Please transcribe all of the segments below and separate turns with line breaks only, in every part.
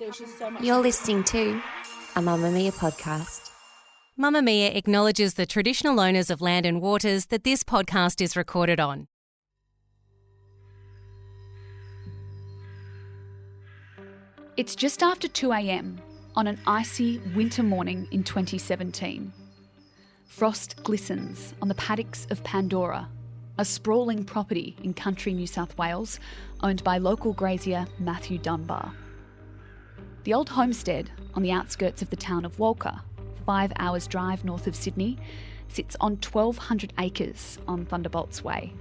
There's just so much.
You're listening to a Mamma Mia podcast.
Mamma Mia acknowledges the traditional owners of land and waters that this podcast is recorded on.
It's just after 2 a.m. on an icy winter morning in 2017. Frost glistens on the paddocks of Pandora, a sprawling property in country New South Wales owned by local grazier Mathew Dunbar. The old homestead on the outskirts of the town of Walcha, 5 hours drive north of Sydney, sits on 1,200 acres on Thunderbolts Way.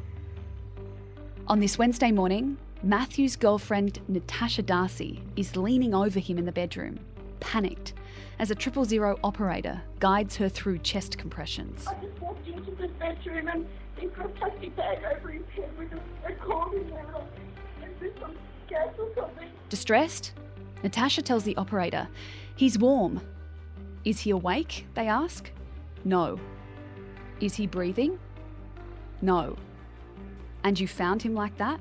On this Wednesday morning, Mathew's girlfriend Natasha Darcy is leaning over him in the bedroom, panicked, as a 000 operator guides her through chest compressions.
I just walked into the bedroom and he's got a plastic bag over his head with a cord in there. Is this some gas or something?
Distressed, Natasha tells the operator, "He's warm." "Is he awake?" they ask. "No." "Is he breathing?" "No." "And you found him like that?"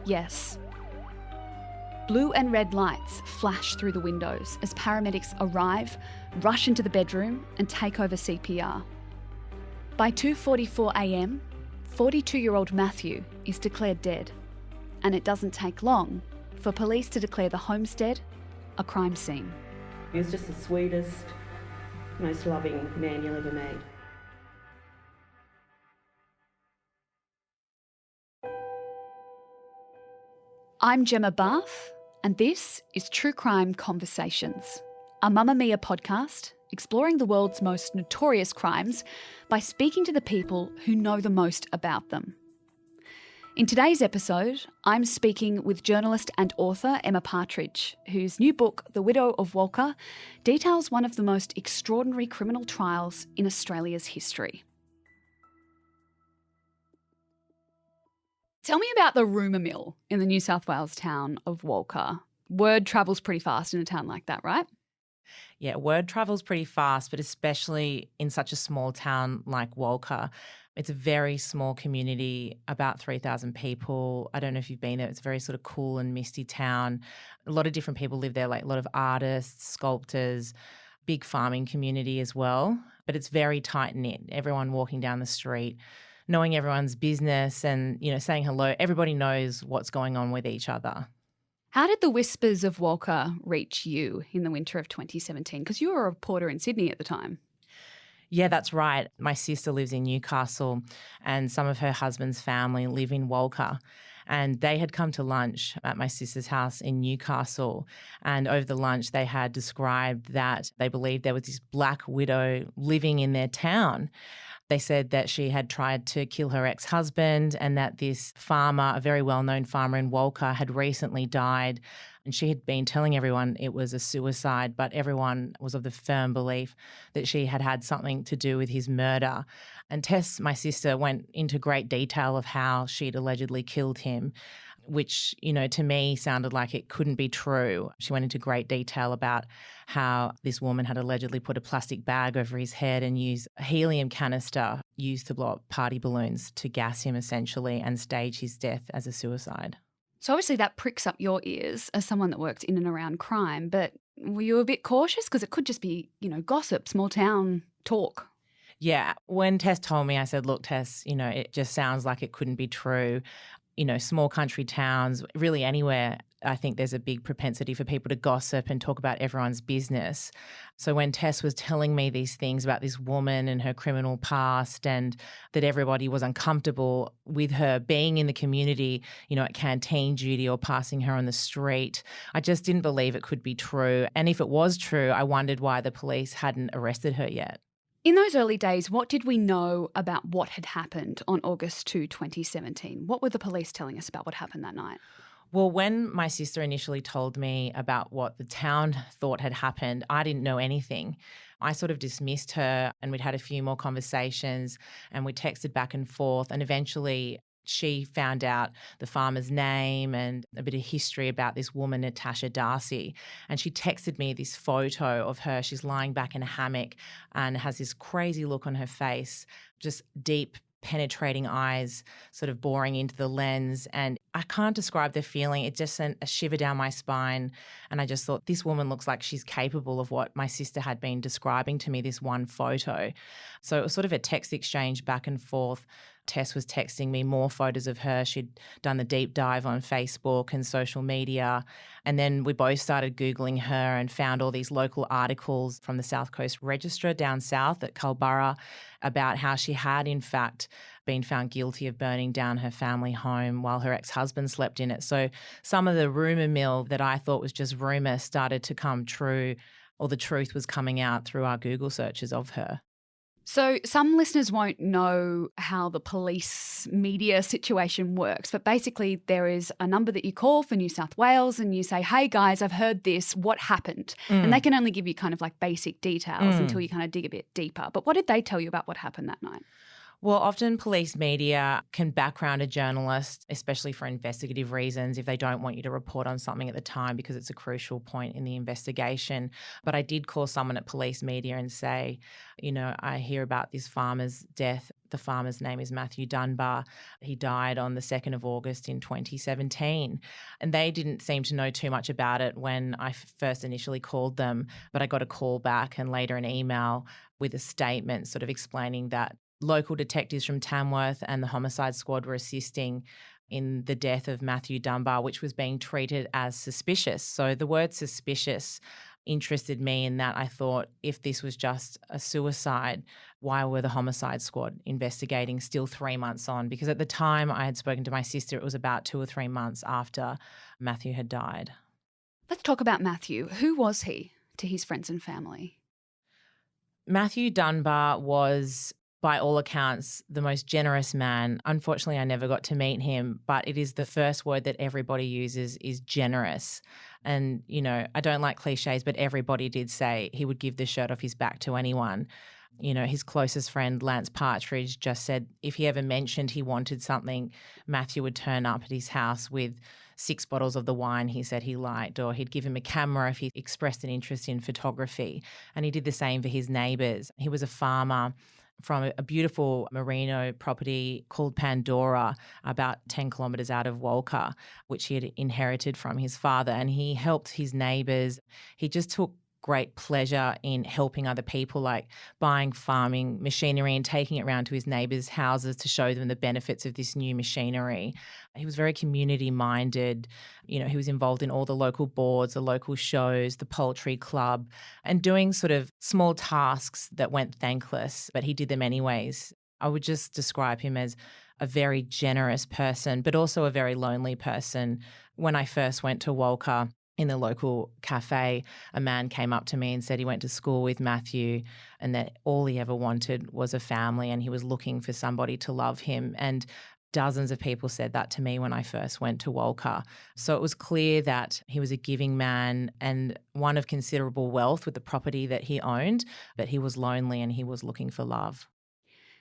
"Yes." Blue and red lights flash through the windows as paramedics arrive, rush into the bedroom and take over CPR. By 2:44 a.m, 42-year-old Mathew is declared dead, and it doesn't take long for police to declare the homestead a crime scene.
He was just the sweetest, most loving man you'll ever meet.
I'm Gemma Barth, and this is True Crime Conversations, a Mamma Mia podcast exploring the world's most notorious crimes by speaking to the people who know the most about them. In today's episode, I'm speaking with journalist and author Emma Partridge, whose new book, The Widow of Walcha, details one of the most extraordinary criminal trials in Australia's history. Tell me about the rumour mill in the New South Wales town of Walcha. Word travels pretty fast in a town like that, right?
Yeah, word travels pretty fast, but especially in such a small town like Walcha. It's a very small community, about 3,000 people. I don't know if you've been there. It's a very sort of cool and misty town. A lot of different people live there, like a lot of artists, sculptors, big farming community as well. But it's very tight-knit. Everyone walking down the street, knowing everyone's business and, saying hello. Everybody knows what's going on with each other.
How did the whispers of Walcha reach you in the winter of 2017? Because you were a reporter in Sydney at the time.
Yeah, that's right. My sister lives in Newcastle and some of her husband's family live in Walcha. And they had come to lunch at my sister's house in Newcastle. And over the lunch, they had described that they believed there was this black widow living in their town. They said that she had tried to kill her ex-husband and that this farmer, a very well-known farmer in Walcha, had recently died. And she had been telling everyone it was a suicide, but everyone was of the firm belief that she had had something to do with his murder. And Tess, my sister, went into great detail of how she'd allegedly killed him, which, to me sounded like it couldn't be true. She went into great detail about how this woman had allegedly put a plastic bag over his head and used a helium canister used to blow up party balloons to gas him essentially and stage his death as a suicide.
So obviously that pricks up your ears as someone that works in and around crime, but were you a bit cautious? Because it could just be, gossip, small town talk.
Yeah. When Tess told me, I said, look, Tess, it just sounds like it couldn't be true. Small country towns, really anywhere, I think there's a big propensity for people to gossip and talk about everyone's business. So when Tess was telling me these things about this woman and her criminal past and that everybody was uncomfortable with her being in the community, at canteen duty or passing her on the street, I just didn't believe it could be true. And if it was true, I wondered why the police hadn't arrested her yet.
In those early days, what did we know about what had happened on August 2, 2017? What were the police telling us about what happened that night?
Well, when my sister initially told me about what the town thought had happened, I didn't know anything. I sort of dismissed her and we'd had a few more conversations and we texted back and forth and eventually she found out the farmer's name and a bit of history about this woman, Natasha Darcy. And she texted me this photo of her. She's lying back in a hammock and has this crazy look on her face, just deep, penetrating eyes sort of boring into the lens. And I can't describe the feeling. It just sent a shiver down my spine. And I just thought, this woman looks like she's capable of what my sister had been describing to me, this one photo. So it was sort of a text exchange back and forth. Tess was texting me more photos of her. She'd done the deep dive on Facebook and social media. And then we both started Googling her and found all these local articles from the South Coast Register down south at Culburra about how she had, in fact, been found guilty of burning down her family home while her ex-husband slept in it. So some of the rumour mill that I thought was just rumour started to come true, or the truth was coming out through our Google searches of her.
So some listeners won't know how the police media situation works, but basically there is a number that you call for New South Wales and you say, hey guys, I've heard this, what happened? And they can only give you kind of like basic details until you kind of dig a bit deeper. But what did they tell you about what happened that night?
Well, often police media can background a journalist, especially for investigative reasons, if they don't want you to report on something at the time because it's a crucial point in the investigation. But I did call someone at police media and say, you know, I hear about this farmer's death. The farmer's name is Mathew Dunbar. He died on the 2nd of August in 2017. And they didn't seem to know too much about it when I first initially called them, but I got a call back and later an email with a statement sort of explaining that local detectives from Tamworth and the homicide squad were assisting in the death of Mathew Dunbar, which was being treated as suspicious. So the word suspicious interested me in that I thought, if this was just a suicide, why were the homicide squad investigating still 3 months on? Because at the time I had spoken to my sister, it was about 2 or 3 months after Mathew had died.
Let's talk about Mathew. Who was he to his friends and family?
Mathew Dunbar was, by all accounts, the most generous man. Unfortunately, I never got to meet him, but it is the first word that everybody uses is generous. And, you know, I don't like cliches, but everybody did say he would give the shirt off his back to anyone. You know, his closest friend, Lance Partridge, just said if he ever mentioned he wanted something, Mathew would turn up at his house with 6 bottles of the wine he said he liked, or he'd give him a camera if he expressed an interest in photography. And he did the same for his neighbours. He was a farmer from a beautiful merino property called Pandora, about 10 kilometres out of Walcha, which he had inherited from his father. And he helped his neighbours. He just took great pleasure in helping other people, like buying farming machinery and taking it around to his neighbours' houses to show them the benefits of this new machinery. He was very community-minded. You know, he was involved in all the local boards, the local shows, the poultry club, and doing sort of small tasks that went thankless, but he did them anyways. I would just describe him as a very generous person, but also a very lonely person. When I first went to Walcha, in the local cafe, a man came up to me and said he went to school with Mathew and that all he ever wanted was a family and he was looking for somebody to love him. And dozens of people said that to me when I first went to Walcha. So it was clear that he was a giving man and one of considerable wealth with the property that he owned, but he was lonely and he was looking for love.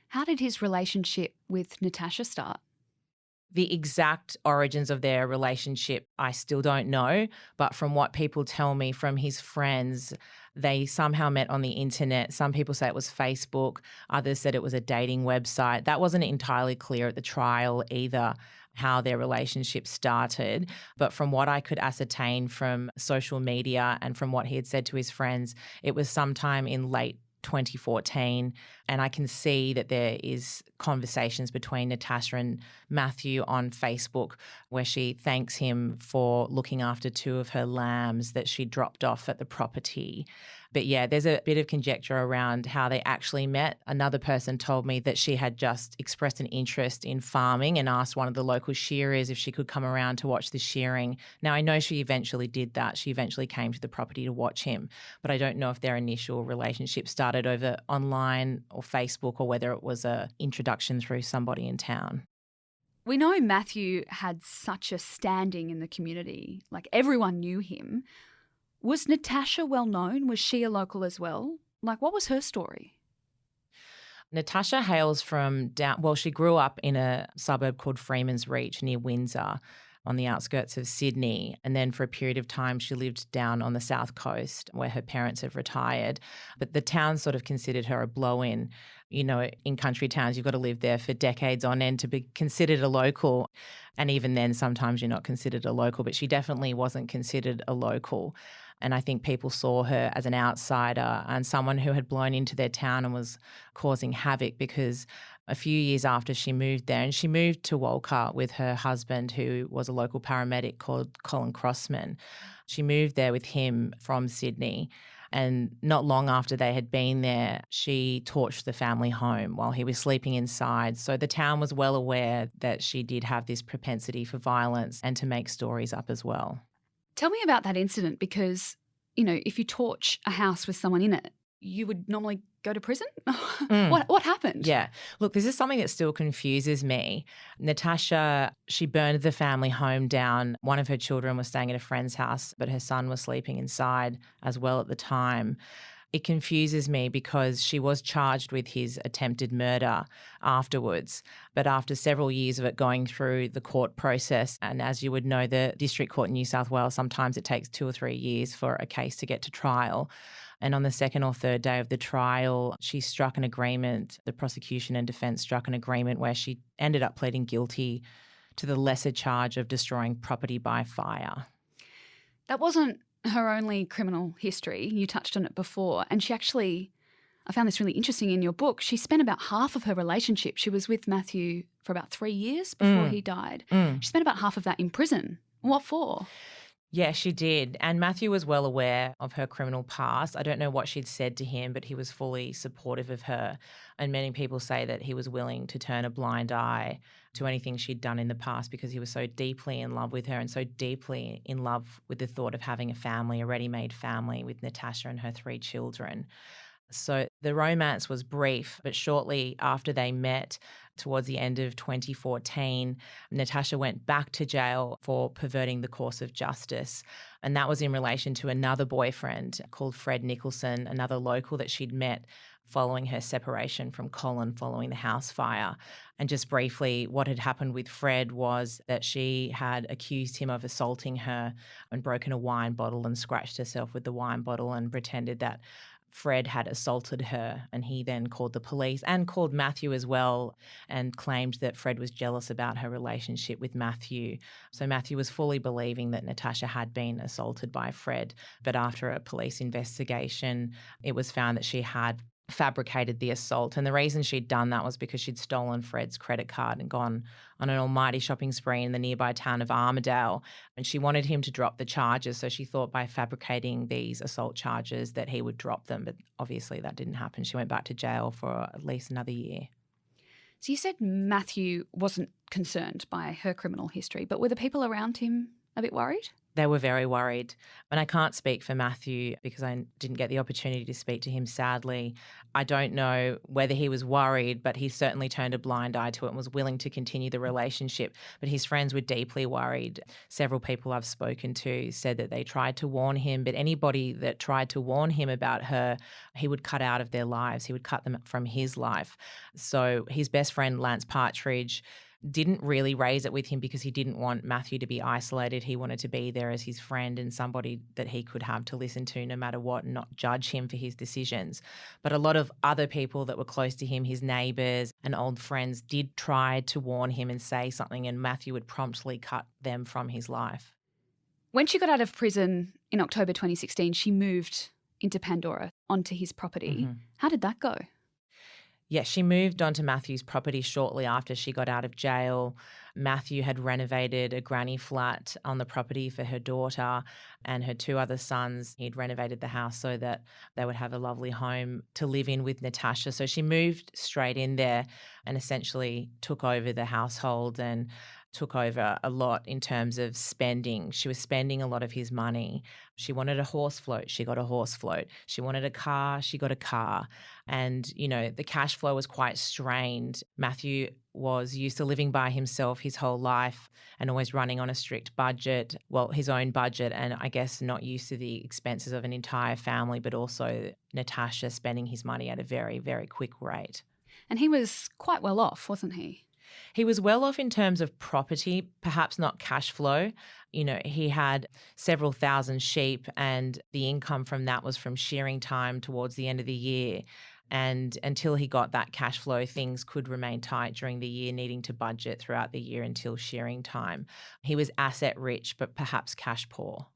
How did his relationship with Natasha start?
The exact origins of their relationship, I still don't know. But from what people tell me from his friends, they somehow met on the internet. Some people say it was Facebook. Others said it was a dating website. That wasn't entirely clear at the trial either, how their relationship started. But from what I could ascertain from social media and from what he had said to his friends, it was sometime in late 2014, and I can see that there is conversations between Natasha and Mathew on Facebook where she thanks him for looking after 2 of her lambs that she dropped off at the property. But yeah, there's a bit of conjecture around how they actually met. Another person told me that she had just expressed an interest in farming and asked one of the local shearers if she could come around to watch the shearing. Now, I know she eventually did that. She eventually came to the property to watch him, but I don't know if their initial relationship started over online or Facebook or whether it was an introduction through somebody in town.
We know Mathew had such a standing in the community, like everyone knew him. Was Natasha well known? Was she a local as well? Like, what was her story?
Natasha hails from she grew up in a suburb called Freeman's Reach near Windsor. on the outskirts of Sydney. And then for a period of time, she lived down on the south coast where her parents have retired. But the town sort of considered her a blow-in. You know, in country towns, you've got to live there for decades on end to be considered a local. And even then, sometimes you're not considered a local, but she definitely wasn't considered a local. And I think people saw her as an outsider and someone who had blown into their town and was causing havoc, because a few years after she moved there, and she moved to Walcha with her husband, who was a local paramedic called Colin Crossman. She moved there with him from Sydney. And not long after they had been there, she torched the family home while he was sleeping inside. So the town was well aware that she did have this propensity for violence and to make stories up as well.
Tell me about that incident, because, you know, if you torch a house with someone in it, you would normally go to prison? What happened?
Yeah. Look, this is something that still confuses me. Natasha, she burned the family home down. One of her children was staying at a friend's house, but her son was sleeping inside as well at the time. It confuses me because she was charged with his attempted murder afterwards. But after several years of it going through the court process, and as you would know, the District Court in New South Wales, sometimes it takes 2 or 3 years for a case to get to trial. And on the second or third day of the trial, she struck an agreement, the prosecution and defence struck an agreement where she ended up pleading guilty to the lesser charge of destroying property by fire.
That wasn't her only criminal history. You touched on it before. And she actually, I found this really interesting in your book, she spent about half of her relationship. She was with Mathew for about 3 years before he died. She spent about half of that in prison. What for?
Yeah, she did. And Mathew was well aware of her criminal past. I don't know what she'd said to him, but he was fully supportive of her. And many people say that he was willing to turn a blind eye to anything she'd done in the past because he was so deeply in love with her and so deeply in love with the thought of having a family, a ready-made family with Natasha and her 3 children. So the romance was brief, but shortly after they met, towards the end of 2014, Natasha went back to jail for perverting the course of justice. And that was in relation to another boyfriend called Fred Nicholson, another local that she'd met following her separation from Colin following the house fire. And just briefly, what had happened with Fred was that she had accused him of assaulting her and broken a wine bottle and scratched herself with the wine bottle and pretended that Fred had assaulted her, and he then called the police and called Mathew as well and claimed that Fred was jealous about her relationship with Mathew. So Mathew was fully believing that Natasha had been assaulted by Fred, but after a police investigation, it was found that she had fabricated the assault. And the reason she'd done that was because she'd stolen Fred's credit card and gone on an almighty shopping spree in the nearby town of Armidale. And she wanted him to drop the charges. So she thought by fabricating these assault charges that he would drop them. But obviously that didn't happen. She went back to jail for at least another year.
So you said Mathew wasn't concerned by her criminal history, but were the people around him a bit worried?
They were very worried. And I can't speak for Mathew because I didn't get the opportunity to speak to him, sadly. I don't know whether he was worried, but he certainly turned a blind eye to it and was willing to continue the relationship. But his friends were deeply worried. Several people I've spoken to said that they tried to warn him, but anybody that tried to warn him about her, he would cut out of their lives. He would cut them from his life. So his best friend, Lance Partridge, didn't really raise it with him because he didn't want Mathew to be isolated. He wanted to be there as his friend and somebody that he could have to listen to no matter what and not judge him for his decisions. But a lot of other people that were close to him, his neighbours and old friends, did try to warn him and say something, and Mathew would promptly cut them from his life.
When she got out of prison in October 2016, she moved into Pandora onto his property. How did that go?
Yeah, she moved onto Mathew's property shortly after she got out of jail. Mathew had renovated a granny flat on the property for her daughter and her 2 other sons. He'd renovated the house so that they would have a lovely home to live in with Natasha. So she moved straight in there and essentially took over the household and took over a lot in terms of spending. She was spending a lot of his money. She wanted a horse float. She got a horse float. She wanted a car. She got a car. And, you know, the cash flow was quite strained. Mathew was used to living by himself his whole life and always running on a strict budget, well, his own budget, and I guess not used to the expenses of an entire family, but also Natasha spending his money at a very, very quick rate.
And he was quite well off, wasn't he?
He was well off in terms of property, perhaps not cash flow. He had several thousand sheep, and the income from that was from shearing time towards the end of the year. And until he got that cash flow, things could remain tight during the year, needing to budget throughout the year until shearing time. He was asset rich, but perhaps cash poor.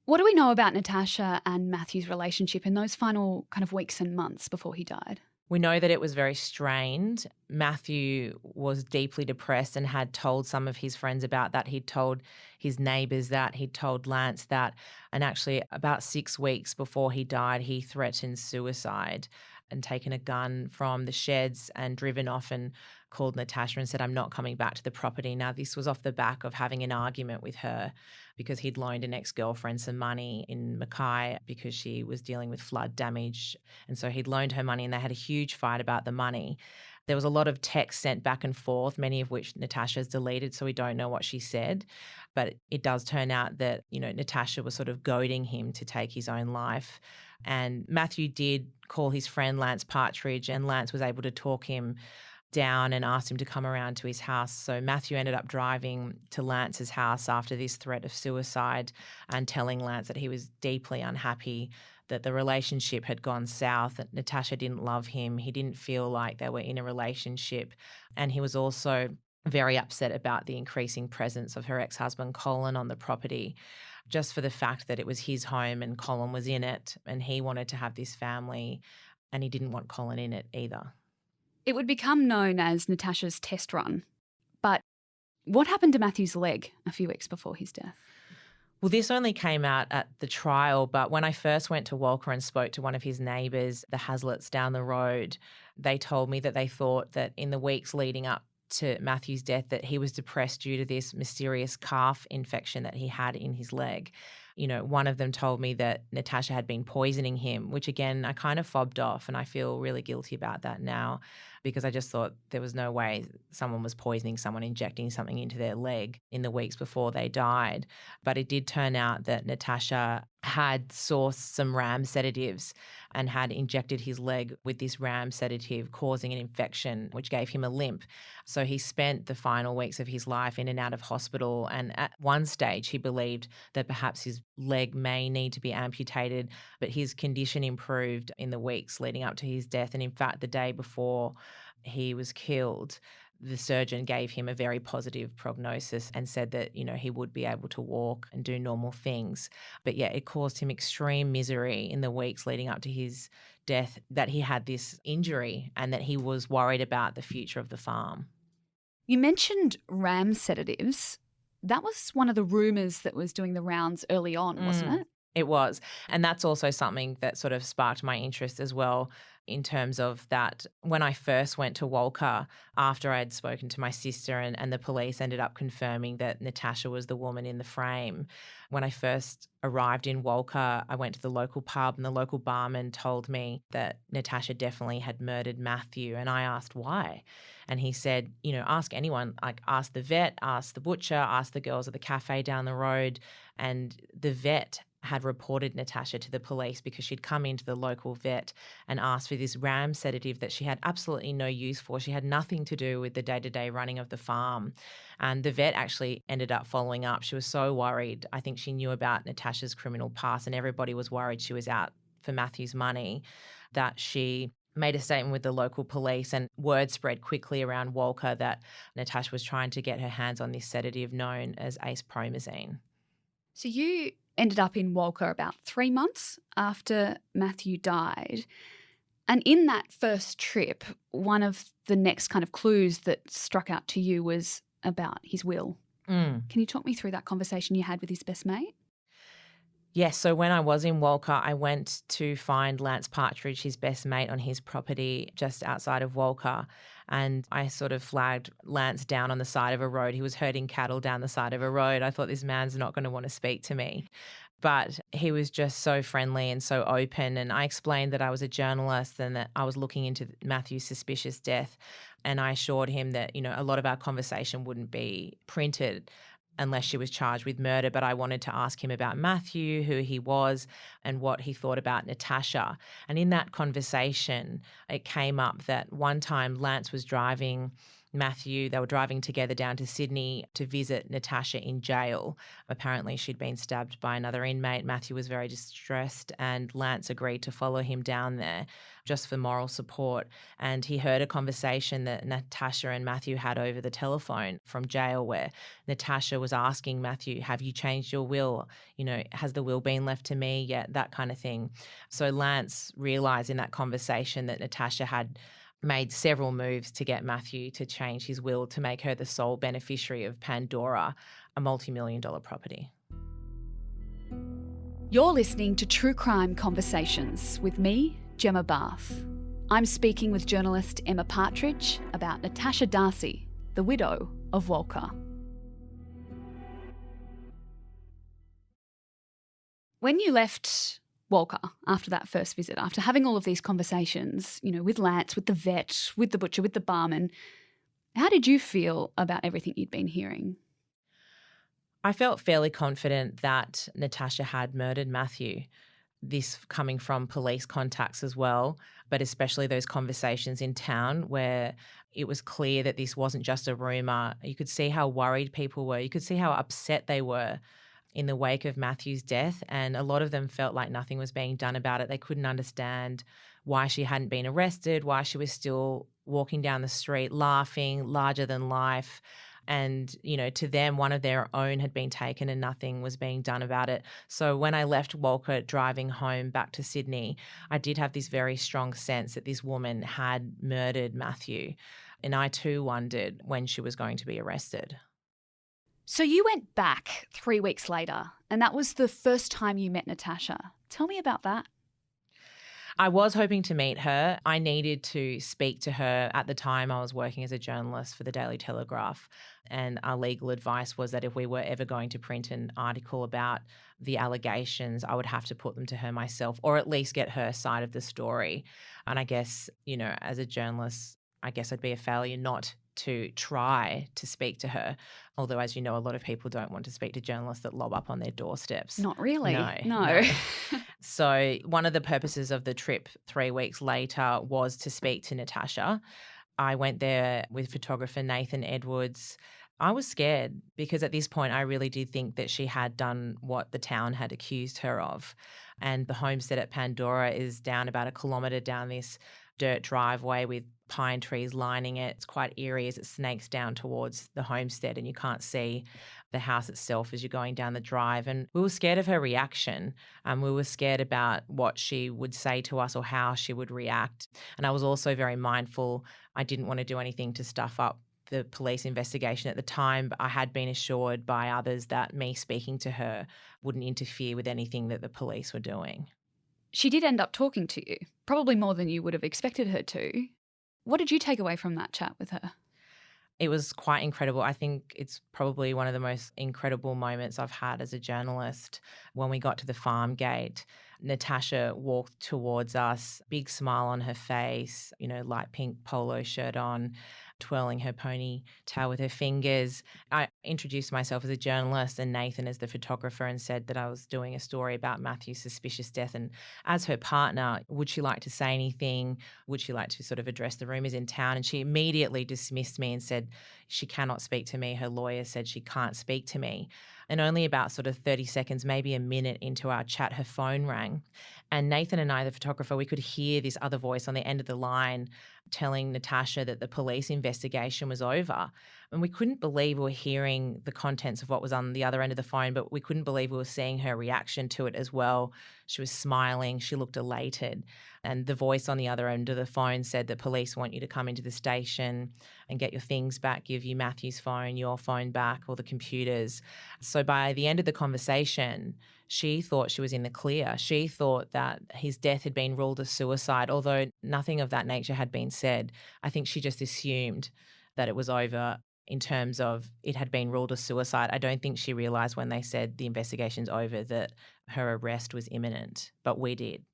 What do we know about Natasha and Mathew's relationship in those final kind of weeks and months before he died?
We know that it was very strained. Matthew was deeply depressed and had told some of his friends about that. He'd told his neighbours that. He'd told Lance that. And actually, about 6 weeks before he died, he threatened suicide and taken a gun from the sheds and driven off and called Natasha and said, "I'm not coming back to the property." Now, this was off the back of having an argument with her because he'd loaned an ex-girlfriend some money in Mackay because she was dealing with flood damage. And so he'd loaned her money and they had a huge fight about the money. There was a lot of texts sent back and forth, many of which Natasha's deleted, so we don't know what she said. But it does turn out that, Natasha was sort of goading him to take his own life. And Mathew did call his friend Lance Partridge, and Lance was able to talk him down and asked him to come around to his house. So Mathew ended up driving to Lance's house after this threat of suicide and telling Lance that he was deeply unhappy, that the relationship had gone south, that Natasha didn't love him. He didn't feel like they were in a relationship. And he was also very upset about the increasing presence of her ex-husband Colin on the property, just for the fact that it was his home and Colin was in it and he wanted to have this family and he didn't want Colin in it either.
It would become known as Natasha's test run. But what happened to Mathew's leg a few weeks before his death?
Well, this only came out at the trial, but when I first went to Walcha and spoke to one of his neighbours, the Haslets down the road, they told me that they thought that in the weeks leading up to Mathew's death that he was depressed due to this mysterious calf infection that he had in his leg. One of them told me that Natasha had been poisoning him, which again, I kind of fobbed off, and I feel really guilty about that now because I just thought there was no way someone was poisoning someone, injecting something into their leg in the weeks before they died. But it did turn out that Natasha had sourced some RAM sedatives and had injected his leg with this RAM sedative, causing an infection, which gave him a limp. So he spent the final weeks of his life in and out of hospital. And at one stage, he believed that perhaps his leg may need to be amputated, but his condition improved in the weeks leading up to his death. And in fact, the day before he was killed, the surgeon gave him a very positive prognosis and said that, he would be able to walk and do normal things. But yeah, it caused him extreme misery in the weeks leading up to his death that he had this injury and that he was worried about the future of the farm.
You mentioned RAM sedatives. That was one of the rumours that was doing the rounds early on, wasn't it?
It was. And that's also something that sort of sparked my interest as well, in terms of that when I first went to Walcha, after I'd spoken to my sister and the police ended up confirming that Natasha was the woman in the frame. When I first arrived in Walcha, I went to the local pub and the local barman told me that Natasha definitely had murdered Mathew, and I asked why. And he said, ask anyone, like ask the vet, ask the butcher, ask the girls at the cafe down the road. And the vet had reported Natasha to the police because she'd come into the local vet and asked for this RAM sedative that she had absolutely no use for. She had nothing to do with the day-to-day running of the farm. And the vet actually ended up following up. She was so worried. I think she knew about Natasha's criminal past and everybody was worried she was out for Mathew's money, that she made a statement with the local police, and word spread quickly around Walcha that Natasha was trying to get her hands on this sedative known as ace-promazine.
So you ended up in Walcha about 3 months after Mathew died. And in that first trip, one of the next kind of clues that struck out to you was about his will. Can you talk me through that conversation you had with his best mate?
Yes, so when I was in Walcha, I went to find Lance Partridge, his best mate, on his property just outside of Walcha. And I sort of flagged Lance down on the side of a road. He was herding cattle down the side of a road. I thought, this man's not going to want to speak to me. But he was just so friendly and so open. And I explained that I was a journalist and that I was looking into Mathew's suspicious death. And I assured him that, a lot of our conversation wouldn't be printed unless she was charged with murder, but I wanted to ask him about Mathew, who he was, and what he thought about Natasha. And in that conversation, it came up that one time Lance was driving Mathew. They were driving together down to Sydney to visit Natasha in jail. Apparently she'd been stabbed by another inmate. Mathew was very distressed and Lance agreed to follow him down there just for moral support. And he heard a conversation that Natasha and Mathew had over the telephone from jail where Natasha was asking Mathew, have you changed your will? You know, has the will been left to me yet? That kind of thing. So Lance realised in that conversation that Natasha had made several moves to get Mathew to change his will to make her the sole beneficiary of Pandora, a multi-million-dollar property.
You're listening to True Crime Conversations with me, Gemma Bath. I'm speaking with journalist Emma Partridge about Natasha Darcy, the widow of Walcha. When you left Walcha after that first visit, after having all of these conversations, you know, with Lance, with the vet, with the butcher, with the barman, how did you feel about everything you'd been hearing?
I felt fairly confident that Natasha had murdered Mathew. This coming from police contacts as well, but especially those conversations in town where it was clear that this wasn't just a rumour. You could see how worried people were. You could see how upset they were in the wake of Mathew's death, and a lot of them felt like nothing was being done about it. They couldn't understand why she hadn't been arrested, why she was still walking down the street laughing, larger than life. And, you know, to them, one of their own had been taken and nothing was being done about it. So when I left Walcha driving home back to Sydney, I did have this very strong sense that this woman had murdered Mathew. And I too wondered when she was going to be arrested.
So you went back 3 weeks later, and that was the first time you met Natasha. Tell me about that.
I was hoping to meet her. I needed to speak to her. At the time, I was working as a journalist for the Daily Telegraph, and our legal advice was that if we were ever going to print an article about the allegations, I would have to put them to her myself, or at least get her side of the story. And I guess, you know, as a journalist, I guess I'd be a failure not to try to speak to her. Although, as you know, a lot of people don't want to speak to journalists that lob up on their doorsteps.
Not really.
No. So one of the purposes of the trip 3 weeks later was to speak to Natasha. I went there with photographer Nathan Edwards. I was scared because at this point I really did think that she had done what the town had accused her of. And the homestead at Pandora is down about 1 kilometre down this dirt driveway with pine trees lining it. It's quite eerie as it snakes down towards the homestead and you can't see the house itself as you're going down the drive. And we were scared of her reaction. We were scared about what she would say to us or how she would react. And I was also very mindful. I didn't want to do anything to stuff up the police investigation at the time, but I had been assured by others that me speaking to her wouldn't interfere with anything that the police were doing.
She did end up talking to you, probably more than you would have expected her to. What did you take away from that chat with her?
It was quite incredible. I think it's probably one of the most incredible moments I've had as a journalist. When we got to the farm gate, Natasha walked towards us, big smile on her face, you know, light pink polo shirt on, twirling her ponytail with her fingers. I introduced myself as a journalist and Nathan as the photographer and said that I was doing a story about Mathew's suspicious death. And as her partner, would she like to say anything? Would she like to sort of address the rumours in town? And she immediately dismissed me and said she cannot speak to me. Her lawyer said she can't speak to me. And only about sort of 30 seconds, maybe a minute into our chat, her phone rang. And Nathan and I, the photographer, we could hear this other voice on the end of the line telling Natasha that the police investigation was over. And we couldn't believe we were hearing the contents of what was on the other end of the phone, but we couldn't believe we were seeing her reaction to it as well. She was smiling. She looked elated. And the voice on the other end of the phone said that police want you to come into the station and get your things back, give you Mathew's phone, your phone back, or the computers. So by the end of the conversation, she thought she was in the clear. She thought that his death had been ruled a suicide, although nothing of that nature had been said. I think she just assumed that it was over in terms of it had been ruled a suicide. I don't think she realised when they said the investigation's over that her arrest was imminent, but we did.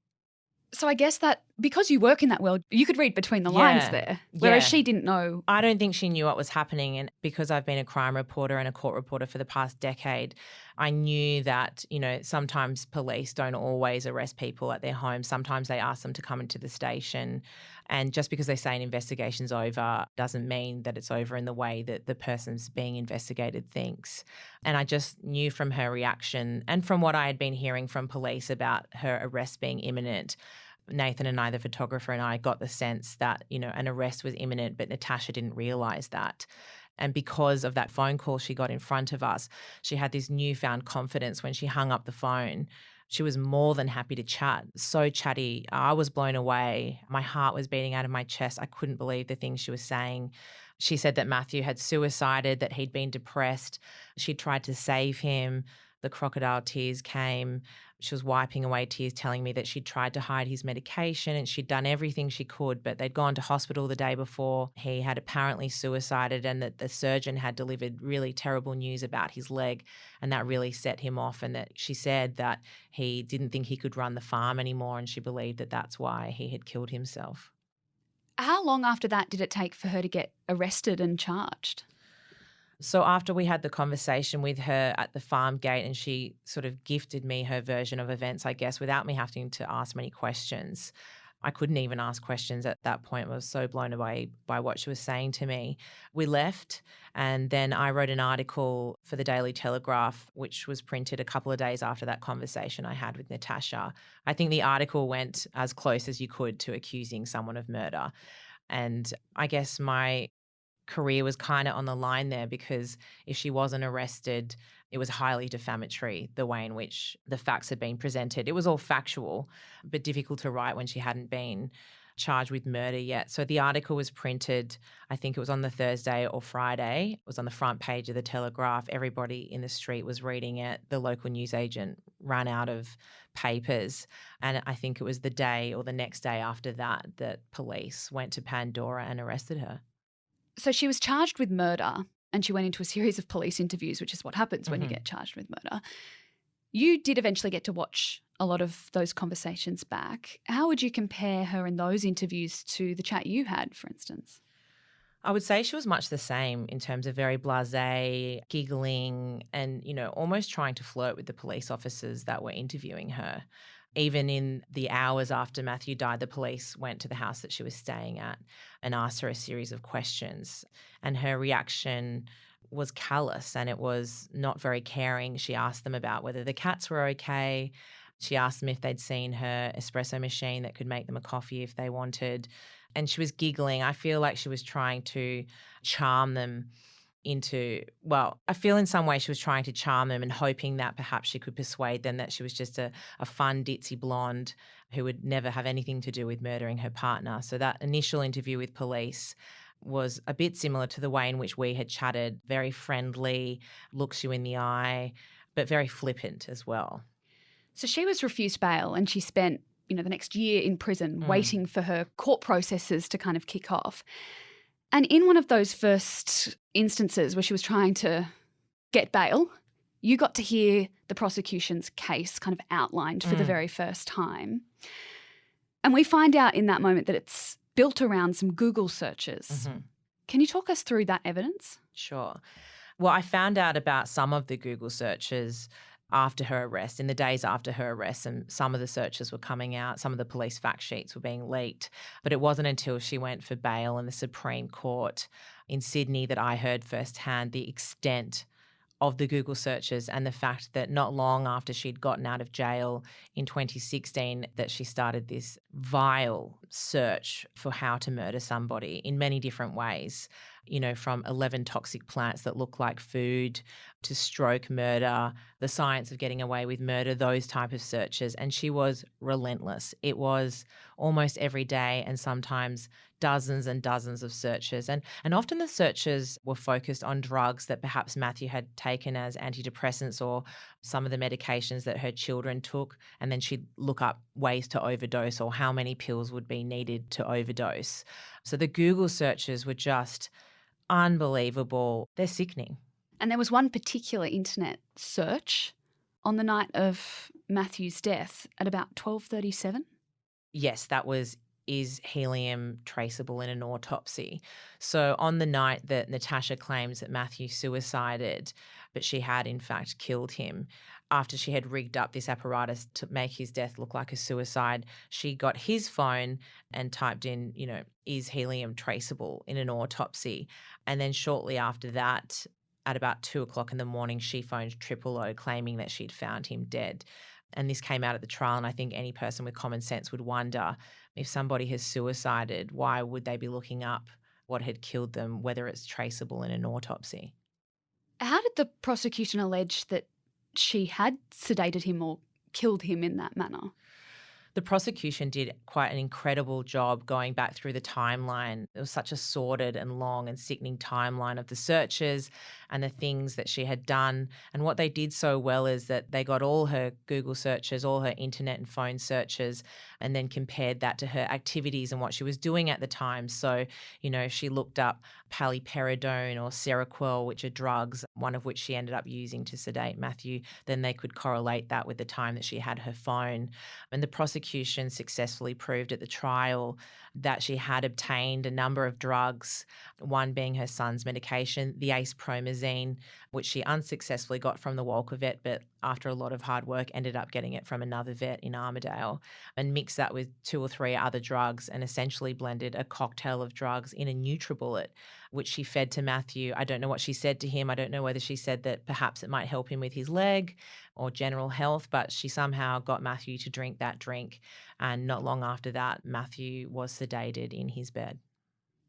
So I guess that because you work in that world, you could read between the lines there, whereas she didn't know.
I don't think she knew what was happening. And because I've been a crime reporter and a court reporter for the past decade, I knew that, sometimes police don't always arrest people at their home. Sometimes they ask them to come into the station. And just because they say an investigation's over doesn't mean that it's over in the way that the person's being investigated thinks. And I just knew from her reaction and from what I had been hearing from police about her arrest being imminent, Nathan and I, the photographer, and I got the sense that, an arrest was imminent, but Natasha didn't realise that. And because of that phone call she got in front of us, she had this newfound confidence when she hung up the phone. She was more than happy to chat, so chatty. I was blown away. My heart was beating out of my chest. I couldn't believe the things she was saying. She said that Mathew had suicided, that he'd been depressed. She tried to save him. The crocodile tears came. She was wiping away tears, telling me that she'd tried to hide his medication and she'd done everything she could, but they'd gone to hospital the day before. He had apparently suicided and that the surgeon had delivered really terrible news about his leg, and that really set him off, and that she said that he didn't think he could run the farm anymore, and she believed that that's why he had killed himself.
How long after that did it take for her to get arrested and charged?
So after we had the conversation with her at the farm gate and she sort of gifted me her version of events, I guess, without me having to ask many questions. I couldn't even ask questions at that point. I was so blown away by what she was saying to me. We left, and then I wrote an article for the Daily Telegraph, which was printed a couple of days after that conversation I had with Natasha. I think the article went as close as you could to accusing someone of murder. And I guess my career was kind of on the line there, because if she wasn't arrested, it was highly defamatory, the way in which the facts had been presented. It was all factual, but difficult to write when she hadn't been charged with murder yet. So the article was printed, I think it was on the Thursday or Friday. It was on the front page of the Telegraph. Everybody in the street was reading it. The local newsagent ran out of papers. And I think it was the day or the next day after that that police went to Pandora and arrested her.
So she was charged with murder and she went into a series of police interviews, which is what happens when you get charged with murder. You did eventually get to watch a lot of those conversations back. How would you compare her in those interviews to the chat you had, for instance?
I would say she was much the same in terms of very blasé, giggling and, almost trying to flirt with the police officers that were interviewing her. Even in the hours after Mathew died, the police went to the house that she was staying at and asked her a series of questions. And her reaction was callous and it was not very caring. She asked them about whether the cats were okay. She asked them if they'd seen her espresso machine that could make them a coffee if they wanted. And she was giggling. I feel like she was trying to charm them I feel in some way she was trying to charm them and hoping that perhaps she could persuade them that she was just a fun, ditzy blonde who would never have anything to do with murdering her partner. So that initial interview with police was a bit similar to the way in which we had chatted, very friendly, looks you in the eye, but very flippant as well.
So she was refused bail and she spent, the next year in prison waiting for her court processes to kind of kick off. And in one of those first instances where she was trying to get bail, you got to hear the prosecution's case kind of outlined for the very first time. And we find out in that moment that it's built around some Google searches. Mm-hmm. Can you talk us through that evidence?
Sure. Well, I found out about some of the Google searches after her arrest, in the days after her arrest, and some of the searches were coming out, some of the police fact sheets were being leaked. But it wasn't until she went for bail in the Supreme Court in Sydney that I heard firsthand the extent of the Google searches and the fact that not long after she'd gotten out of jail in 2016 that she started this vile search for how to murder somebody in many different ways, from 11 toxic plants that look like food to stroke murder, the science of getting away with murder, those type of searches. And she was relentless. It was almost every day and sometimes dozens and dozens of searches. And often the searches were focused on drugs that perhaps Mathew had taken as antidepressants or some of the medications that her children took. And then she'd look up ways to overdose or how many pills would be needed to overdose. So the Google searches were just unbelievable. They're sickening.
And there was one particular internet search on the night of Mathew's death at about 12:37.
Yes, that was is helium traceable in an autopsy? So on the night that Natasha claims that Mathew suicided, but she had in fact killed him, after she had rigged up this apparatus to make his death look like a suicide, she got his phone and typed in, is helium traceable in an autopsy? And then shortly after that, at about 2:00 in the morning, she phoned 000 claiming that she'd found him dead. And this came out at the trial, and I think any person with common sense would wonder, if somebody has suicided, why would they be looking up what had killed them, whether it's traceable in an autopsy?
How did the prosecution allege that she had sedated him or killed him in that manner?
The prosecution did quite an incredible job going back through the timeline. It was such a sordid and long and sickening timeline of the searches and the things that she had done. And what they did so well is that they got all her Google searches, all her internet and phone searches, and then compared that to her activities and what she was doing at the time. So, she looked up paliperidone or Seroquel, which are drugs, one of which she ended up using to sedate Mathew. Then they could correlate that with the time that she had her phone. And the prosecution successfully proved at the trial that she had obtained a number of drugs, one being her son's medication, the acepromazine, which she unsuccessfully got from the Walcha vet, but after a lot of hard work ended up getting it from another vet in Armidale, and mixed that with 2 or 3 other drugs and essentially blended a cocktail of drugs in a NutriBullet, which she fed to Mathew. I don't know what she said to him. I don't know whether she said that perhaps it might help him with his leg or general health, but she somehow got Mathew to drink that drink. And not long after that, Mathew was sedated in his bed.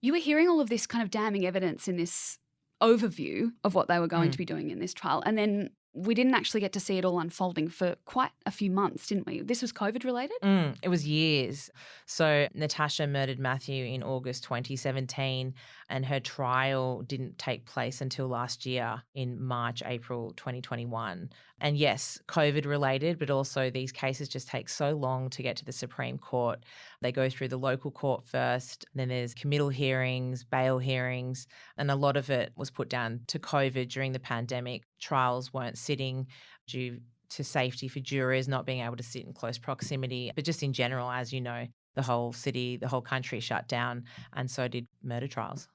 You were hearing all of this kind of damning evidence in this overview of what they were going to be doing in this trial. And then we didn't actually get to see it all unfolding for quite a few months, didn't we? This was COVID related?
It was years. So Natasha murdered Mathew in August 2017, and her trial didn't take place until last year in March, April 2021. And yes, COVID related, but also these cases just take so long to get to the Supreme Court. They go through the local court first, then there's committal hearings, bail hearings, and a lot of it was put down to COVID during the pandemic. Trials weren't sitting due to safety for jurors not being able to sit in close proximity. But just in general, as you know, the whole city, the whole country shut down, and so did murder trials.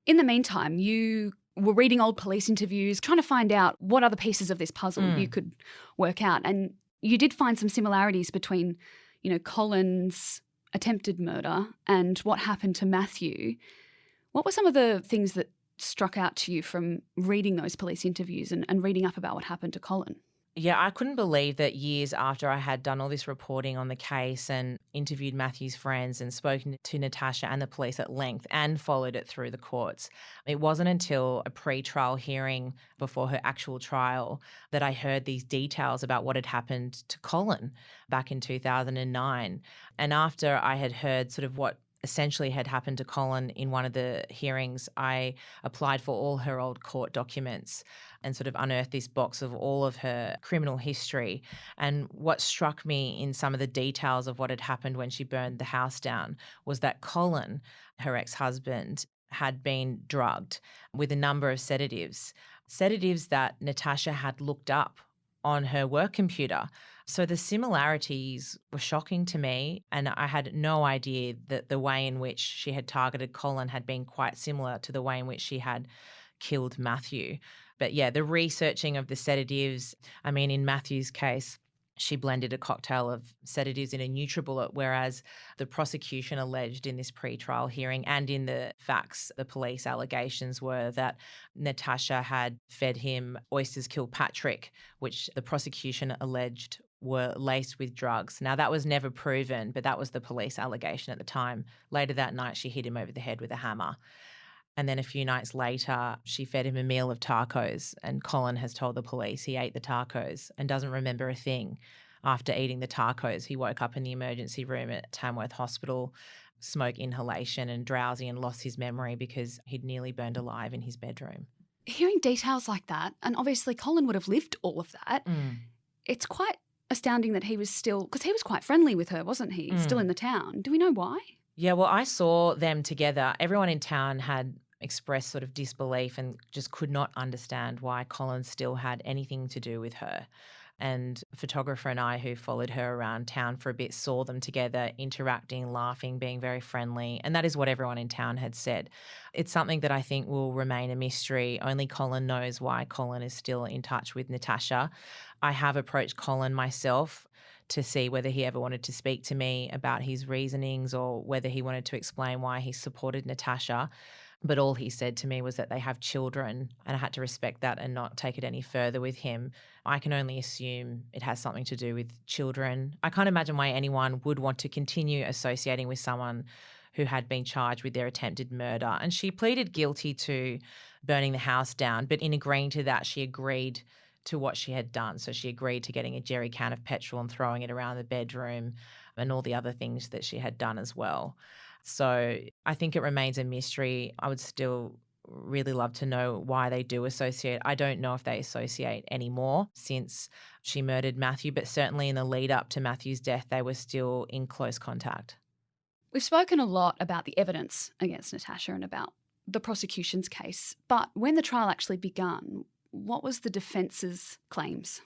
In the meantime, you were reading old police interviews, trying to find out what other pieces of this puzzle you could work out. And you did find some similarities between, Colin's attempted murder and what happened to Mathew. What were some of the things that struck out to you from reading those police interviews and reading up about what happened to Colin?
Yeah, I couldn't believe that years after I had done all this reporting on the case and interviewed Mathew's friends and spoken to Natasha and the police at length and followed it through the courts, it wasn't until a pre-trial hearing before her actual trial that I heard these details about what had happened to Colin back in 2009. And after I had heard sort of what essentially had happened to Colin in one of the hearings, I applied for all her old court documents and sort of unearthed this box of all of her criminal history. And what struck me in some of the details of what had happened when she burned the house down was that Colin, her ex-husband, had been drugged with a number of sedatives that Natasha had looked up on her work computer. So the similarities were shocking to me, and I had no idea that the way in which she had targeted Colin had been quite similar to the way in which she had killed Mathew. But yeah, the researching of the sedatives, I mean, in Mathew's case, she blended a cocktail of sedatives in a NutriBullet, whereas the prosecution alleged in this pre-trial hearing and in the facts, the police allegations were that Natasha had fed him Oysters Kilpatrick, which the prosecution alleged were laced with drugs. Now, that was never proven, but that was the police allegation at the time. Later that night, she hit him over the head with a hammer. And then a few nights later, she fed him a meal of tacos, and Colin has told the police he ate the tacos and doesn't remember a thing. After eating the tacos, he woke up in the emergency room at Tamworth Hospital, smoke inhalation and drowsy, and lost his memory because he'd nearly burned alive in his bedroom.
Hearing details like that, and obviously Colin would have lived all of that, it's quite astounding that he was still, because he was quite friendly with her, wasn't he? Still in the town. Do we know why?
Yeah, well, I saw them together. Everyone in town had expressed sort of disbelief and just could not understand why Colin still had anything to do with her. And a photographer and I, who followed her around town for a bit, saw them together, interacting, laughing, being very friendly. And that is what everyone in town had said. It's something that I think will remain a mystery. Only Colin knows why Colin is still in touch with Natasha. I have approached Colin myself to see whether he ever wanted to speak to me about his reasonings or whether he wanted to explain why he supported Natasha. But all he said to me was that they have children, and I had to respect that and not take it any further with him. I can only assume it has something to do with children. I can't imagine why anyone would want to continue associating with someone who had been charged with their attempted murder. And she pleaded guilty to burning the house down, but in agreeing to that, she agreed to what she had done. So she agreed to getting a jerry can of petrol and throwing it around the bedroom and all the other things that she had done as well. So I think it remains a mystery. I would still really love to know why they do associate. I don't know if they associate anymore since she murdered Mathew, but certainly in the lead up to Mathew's death, they were still in close contact.
We've spoken a lot about the evidence against Natasha and about the prosecution's case, but when the trial actually began, what was the defence's claims?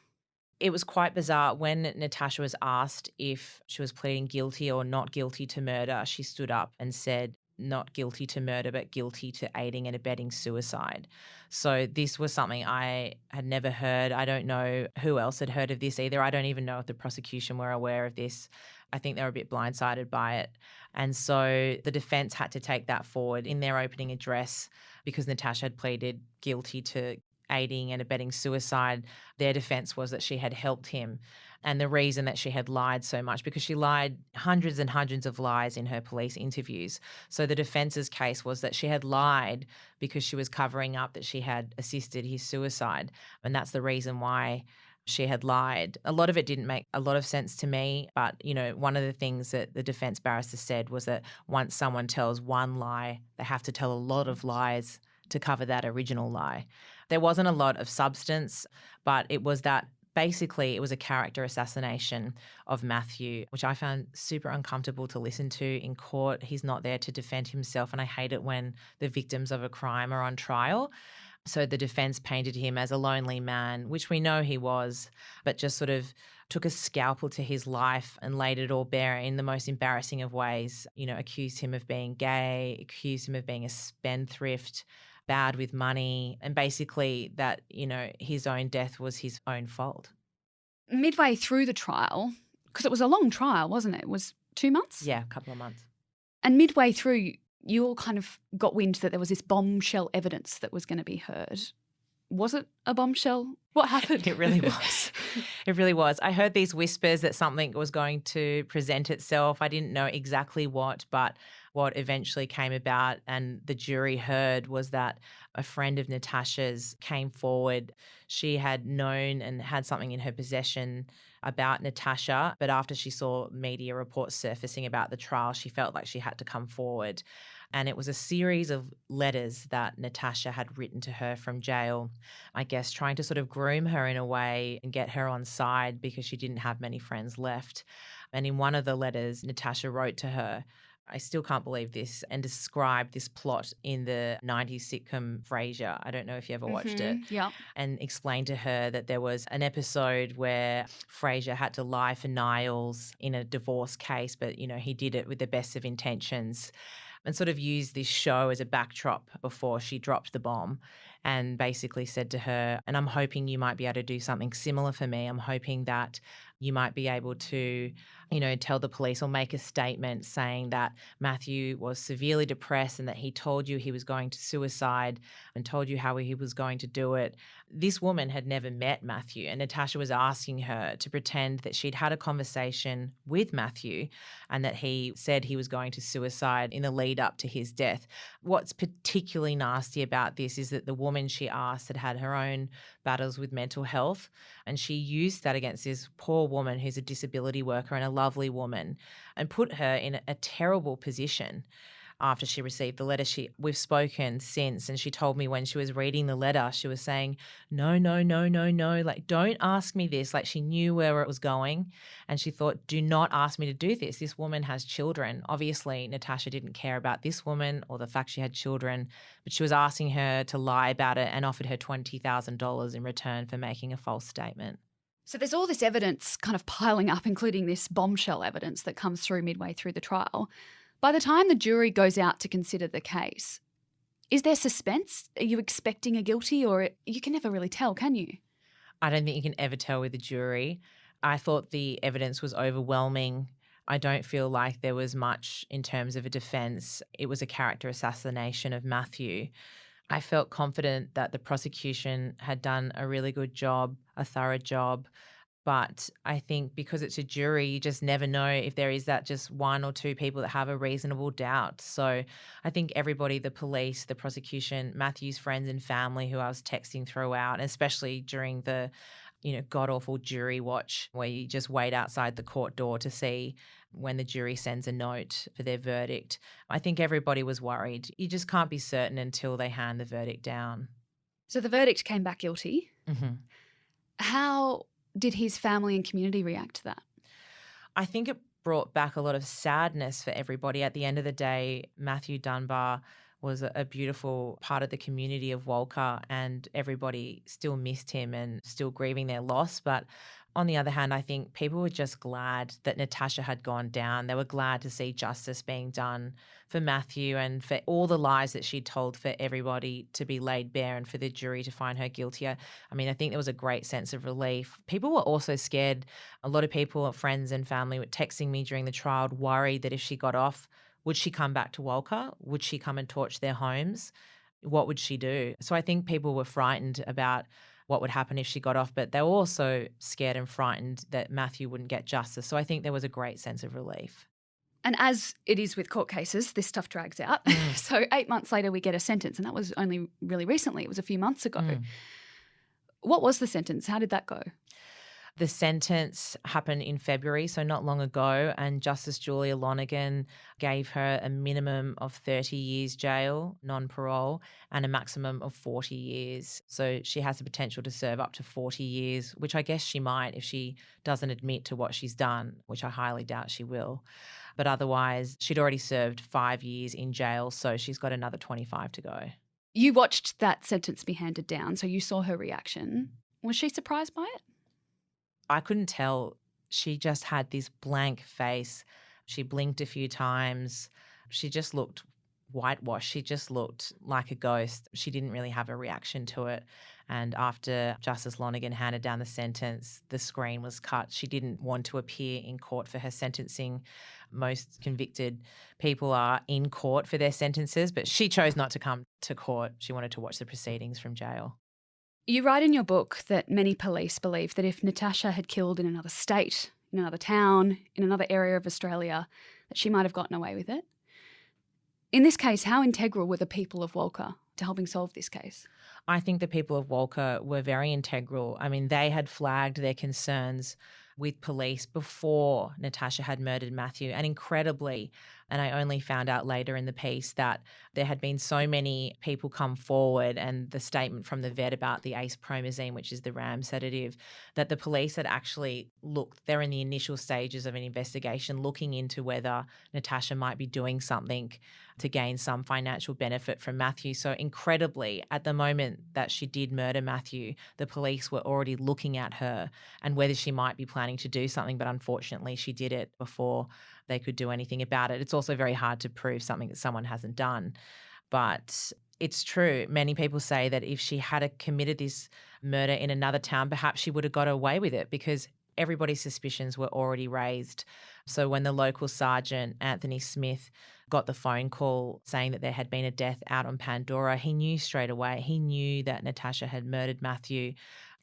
It was quite bizarre. When Natasha was asked if she was pleading guilty or not guilty to murder, she stood up and said not guilty to murder, but guilty to aiding and abetting suicide. So this was something I had never heard. I don't know who else had heard of this either. I don't even know if the prosecution were aware of this. I think they were a bit blindsided by it. And so the defence had to take that forward in their opening address because Natasha had pleaded guilty to aiding and abetting suicide. Their defence was that she had helped him. And the reason that she had lied so much, because she lied hundreds and hundreds of lies in her police interviews. So the defence's case was that she had lied because she was covering up that she had assisted his suicide. And that's the reason why she had lied. A lot of it didn't make a lot of sense to me. But, you know, one of the things that the defence barrister said was that once someone tells one lie, they have to tell a lot of lies to cover that original lie. There wasn't a lot of substance, but it was that basically it was a character assassination of Mathew, which I found super uncomfortable to listen to in court. He's not there to defend himself, and I hate it when the victims of a crime are on trial. So the defence painted him as a lonely man, which we know he was, but just sort of took a scalpel to his life and laid it all bare in the most embarrassing of ways. You know, accused him of being gay, accused him of being a spendthrift, bad with money, and basically that, you know, his own death was his own fault.
Midway through the trial, because it was a long trial, wasn't it? It was 2 months?
Yeah, a couple of months.
And midway through, you all kind of got wind that there was this bombshell evidence that was going to be heard. Was it a bombshell? What happened?
It really was. It really was. I heard these whispers that something was going to present itself. I didn't know exactly what, but what eventually came about and the jury heard was that a friend of Natasha's came forward. She had known and had something in her possession about Natasha, but after she saw media reports surfacing about the trial, she felt like she had to come forward. And it was a series of letters that Natasha had written to her from jail, I guess trying to sort of groom her in a way and get her on side because she didn't have many friends left. And in one of the letters, Natasha wrote to her, I still can't believe this, and described this plot in the 90s sitcom Frasier. I don't know if you ever watched it.
Yeah.
And explained to her that there was an episode where Frasier had to lie for Niles in a divorce case, but, you know, he did it with the best of intentions and sort of used this show as a backdrop before she dropped the bomb and basically said to her, and I'm hoping you might be able to do something similar for me. I'm hoping that you might be able to, you know, tell the police or make a statement saying that Mathew was severely depressed and that he told you he was going to suicide and told you how he was going to do it. This woman had never met Mathew, and Natasha was asking her to pretend that she'd had a conversation with Mathew and that he said he was going to suicide in the lead up to his death. What's particularly nasty about this is that the woman she asked had had her own battles with mental health, and she used that against this poor woman who's a disability worker and a lovely woman and put her in a terrible position. After she received the letter, we've spoken since, and she told me when she was reading the letter, she was saying, no, like, don't ask me this. Like, she knew where it was going, and she thought, do not ask me to do this. This woman has children. Obviously, Natasha didn't care about this woman or the fact she had children, but she was asking her to lie about it and offered her $20,000 in return for making a false statement.
So there's all this evidence kind of piling up, including this bombshell evidence that comes through midway through the trial. By the time the jury goes out to consider the case, is there suspense? Are you expecting a guilty, or you can never really tell, can you?
I don't think you can ever tell with a jury. I thought the evidence was overwhelming. I don't feel like there was much in terms of a defence. It was a character assassination of Mathew. I felt confident that the prosecution had done a really good job, a thorough job. But I think because it's a jury, you just never know if there is that just one or two people that have a reasonable doubt. So I think everybody, the police, the prosecution, Mathew's friends and family who I was texting throughout, especially during the god-awful jury watch where you just wait outside the court door to see when the jury sends a note for their verdict. I think everybody was worried. You just can't be certain until they hand the verdict down.
So the verdict came back guilty.
Mm-hmm.
How did his family and community react to that?
I think it brought back a lot of sadness for everybody. At the end of the day, Mathew Dunbar was a beautiful part of the community of Walcha, and everybody still missed him and still grieving their loss. But on the other hand, I think people were just glad that Natasha had gone down. They were glad to see justice being done for Mathew and for all the lies that she'd told, for everybody to be laid bare and for the jury to find her guilty. I think there was a great sense of relief. People were also scared. A lot of people, friends and family, were texting me during the trial, worried that if she got off, would she come back to Walcha? Would she come and torch their homes? What would she do? So I think people were frightened about what would happen if she got off, but they were also scared and frightened that Mathew wouldn't get justice. So I think there was a great sense of relief.
And as it is with court cases, this stuff drags out. So 8 months later, we get a sentence, and that was only really recently. It was a few months ago. What was the sentence? How did that go?
The sentence happened in February, so not long ago, and Justice Julia Lonergan gave her a minimum of 30 years jail, non-parole, and a maximum of 40 years. So she has the potential to serve up to 40 years, which I guess she might if she doesn't admit to what she's done, which I highly doubt she will. But otherwise, she'd already served 5 years in jail, so she's got another 25 to go.
You watched that sentence be handed down, so you saw her reaction. Was she surprised by it?
I couldn't tell. She just had this blank face. She blinked a few times. She just looked whitewashed. She just looked like a ghost. She didn't really have a reaction to it. And after Justice Lonergan handed down the sentence, the screen was cut. She didn't want to appear in court for her sentencing. Most convicted people are in court for their sentences, but she chose not to come to court. She wanted to watch the proceedings from jail.
You write in your book that many police believe that if Natasha had killed in another state, in another town, in another area of Australia, that she might have gotten away with it. In this case, how integral were the people of Walcha to helping solve this case?
I think the people of Walcha were very integral. They had flagged their concerns with police before Natasha had murdered Mathew. And incredibly, and I only found out later in the piece, that there had been so many people come forward, and the statement from the vet about the acepromazine, which is the RAM sedative, that the police had actually looked, they're in the initial stages of an investigation looking into whether Natasha might be doing something to gain some financial benefit from Mathew. So incredibly, at the moment that she did murder Mathew, the police were already looking at her and whether she might be planning to do something, but unfortunately she did it before they could do anything about it. It's also very hard to prove something that someone hasn't done. But it's true. Many people say that if she had committed this murder in another town, perhaps she would have got away with it because everybody's suspicions were already raised. So when the local sergeant, Anthony Smith, got the phone call saying that there had been a death out on Pandora, he knew straight away. He knew that Natasha had murdered Mathew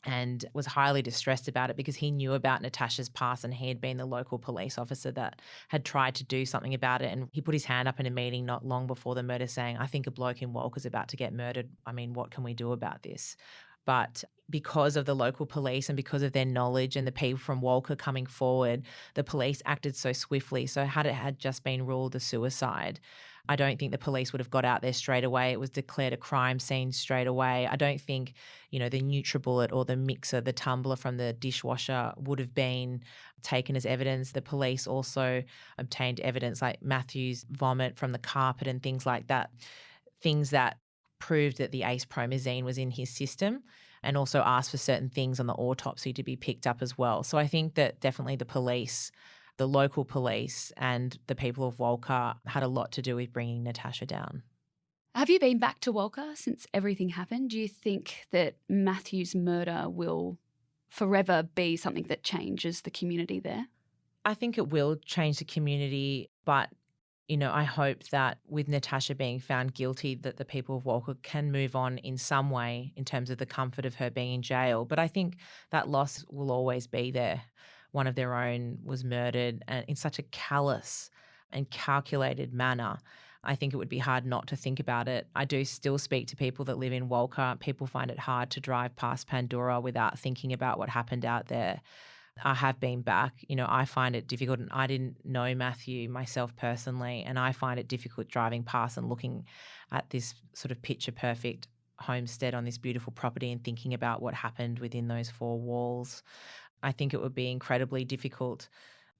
and was highly distressed about it because he knew about Natasha's past and he had been the local police officer that had tried to do something about it. And he put his hand up in a meeting not long before the murder saying, I think a bloke in Walcha's about to get murdered. What can we do about this? But because of the local police and because of their knowledge and the people from Walcha coming forward, the police acted so swiftly. So had it had just been ruled a suicide, I don't think the police would have got out there straight away. It was declared a crime scene straight away. I don't think, the NutriBullet or the mixer, the tumbler from the dishwasher would have been taken as evidence. The police also obtained evidence like Mathew's vomit from the carpet and things like that, things that proved that the acepromazine was in his system. and also asked for certain things on the autopsy to be picked up as well. So I think that definitely the police, the local police and the people of Walcha had a lot to do with bringing Natasha down.
Have you been back to Walcha since everything happened? Do you think that Mathew's murder will forever be something that changes the community there?
I think it will change the community, but, I hope that with Natasha being found guilty that the people of Walcha can move on in some way in terms of the comfort of her being in jail. But I think that loss will always be there. One of their own was murdered and in such a callous and calculated manner. I think it would be hard not to think about it. I do still speak to people that live in Walcha. People find it hard to drive past Pandora without thinking about what happened out there. I have been back. I find it difficult, and I didn't know Mathew myself personally, and I find it difficult driving past and looking at this sort of picture-perfect homestead on this beautiful property and thinking about what happened within those four walls. I think it would be incredibly difficult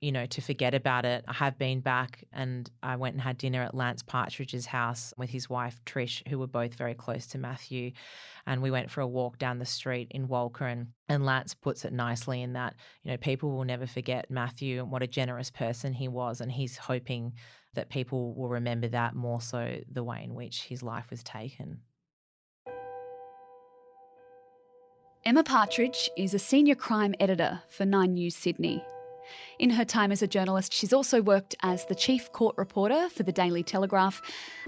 to forget about it. I have been back, and I went and had dinner at Lance Partridge's house with his wife Trish, who were both very close to Mathew. And we went for a walk down the street in Walcha, and Lance puts it nicely in that, people will never forget Mathew and what a generous person he was. And he's hoping that people will remember that more so the way in which his life was taken.
Emma Partridge is a senior crime editor for 9 News Sydney. In her time as a journalist, she's also worked as the chief court reporter for the Daily Telegraph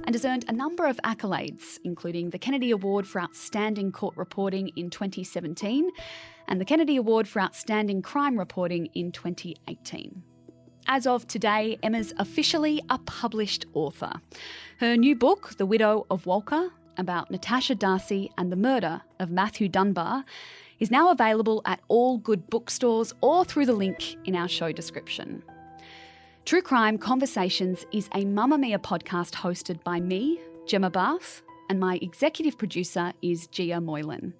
and has earned a number of accolades, including the Kennedy Award for Outstanding Court Reporting in 2017 and the Kennedy Award for Outstanding Crime Reporting in 2018. As of today, Emma's officially a published author. Her new book, The Widow of Walcha, about Natasha Darcy and the murder of Mathew Dunbar, is now available at all good bookstores or through the link in our show description. True Crime Conversations is a Mamma Mia podcast hosted by me, Gemma Bath, and my executive producer is Gia Moylan.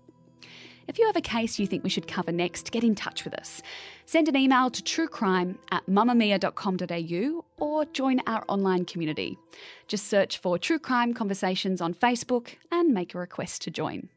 If you have a case you think we should cover next, get in touch with us. Send an email to truecrime@mamamia.com.au or join our online community. Just search for True Crime Conversations on Facebook and make a request to join.